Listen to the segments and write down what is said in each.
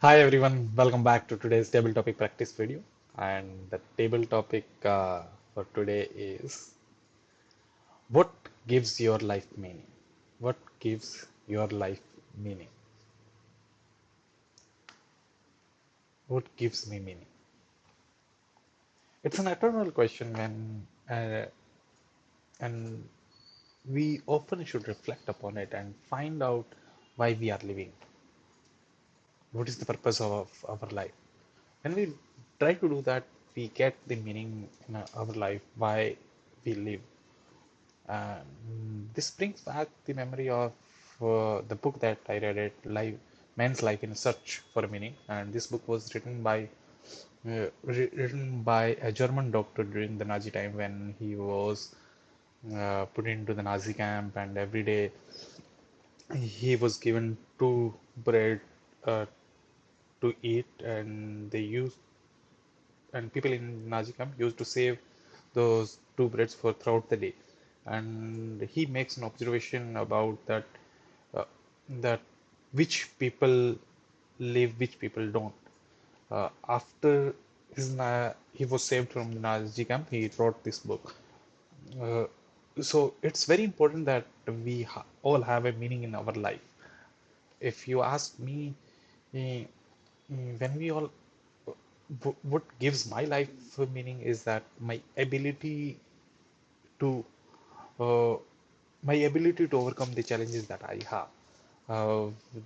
Hi everyone, welcome back to today's table topic practice video. And the table topic for today is what gives your life meaning? What gives your life meaning? What gives me meaning? It's an eternal question and we often should reflect upon it and find out why we are living. What is the purpose of our life? When we try to do that, we get the meaning in our life, why we live. This brings back the memory of the book that I read, it Life, Man's Life in a Search for a Meaning. And this book was written by a German doctor during the Nazi time when he was put into the Nazi camp, and every day he was given two bread uh, to eat, and people in Nazi camp used to save those two breads for throughout the day. And he makes an observation about uh, that which people live, which people don't. After he was saved from the Nazi camp, he wrote this book. Uh, so it's very important that we all have a meaning in our life. If you ask me, eh, when we all what gives my life meaning is that to uh, my ability to overcome the challenges that I have,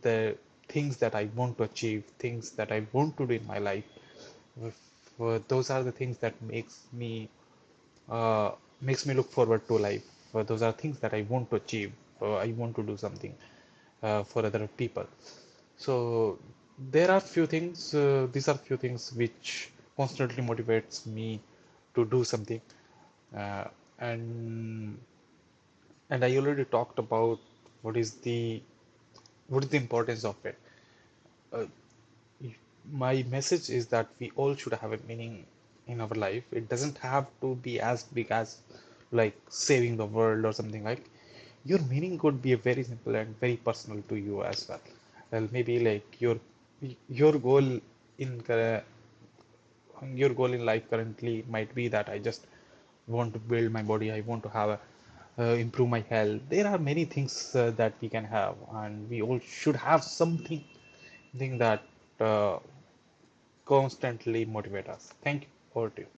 the things that I want to achieve, things that I want to do in my life. Those are the things that uh, makes me look forward to life. Those are things that I want to achieve. I want to do something for other people. So there are few things. These are few things which constantly motivates me to do something. Uh, and I already talked about what is the what is the importance of it. Uh, my message is that we all should have a meaning in our life. It doesn't have to be as big as like saving the world or something like. Your meaning could be a very simple and very personal to you as well. Well, maybe like your goal in your goal in life currently might be that I just want to build my body, I want to have improve my health. There are many things that we can have, and we all should have something thing that uh, constantly motivate us. Thank you. Over to you.